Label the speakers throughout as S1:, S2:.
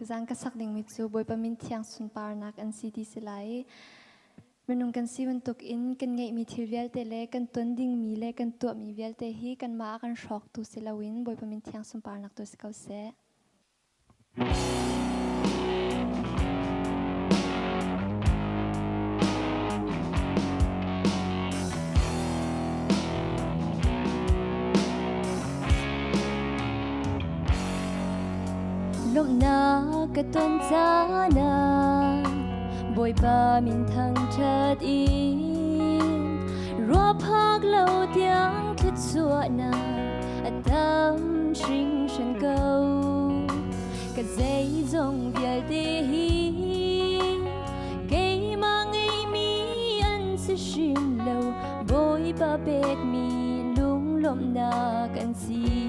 S1: giang ka sak ding mi chu boi pa min thiang sun par nak an si ti silai menung kan siwan tuk in kan ngei mi thil vial te le kan ton ding mi le kan tu mi vial te hi kan ma kan shok tu silawin boi pa min thiang sun par nak tu sikau se lúc na cái tuần giá na bồi ba mình thăng chợt in rùa phác lâu tiếng khít xua na tâm sinh sân câu cái dây dòng về đi cây mang ấy mi ăn sẽ xin lâu bồi ba bệt mi lung lom na can si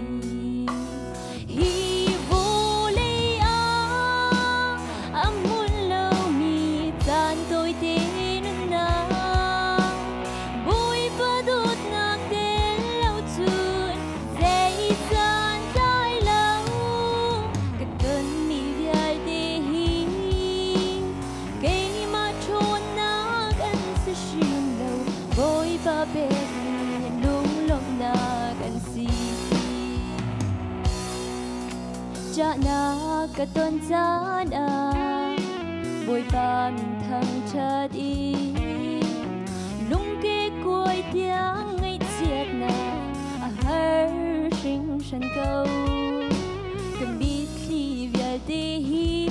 S1: cha na cả tuần giá na bồi ba mình thăng chợt đi lung kê cuối tiếng ngày chiết na hở sinh sân câu cần biết khi về đi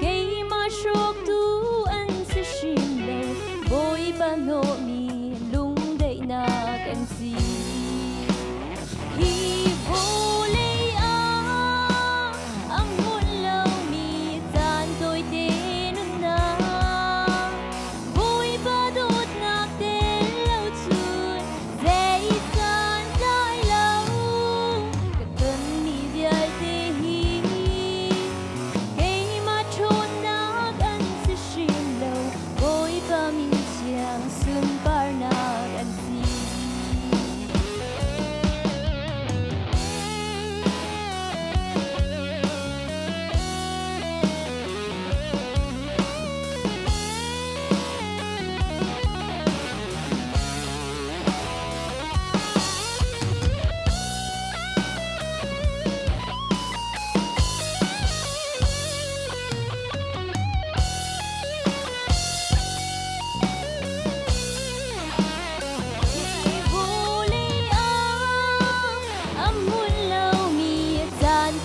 S1: cây mà sốt tu ăn sẽ xin lâu bồi ba nô mi lung đầy na cần gì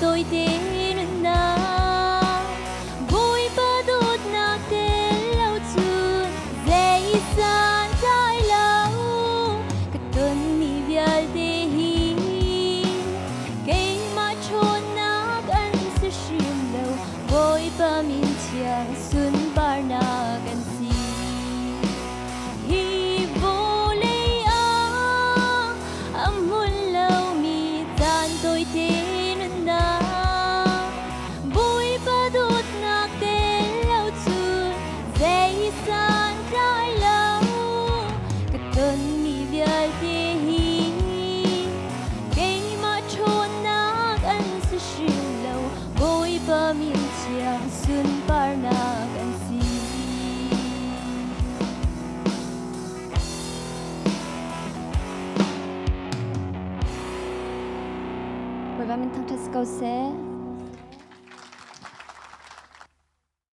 S1: tôi tin na vui ba đốt na tên lâu chuồn dễ san trái lâu cái tuần mi vial đi cây mà chôn na ăn sẽ xin lâu vui ba min chiang xuân bar na gan si hi vô lê âm hôn lâu mi tan tôi tin xuân par na can si bồi ba mình thăng thắt câu sẽ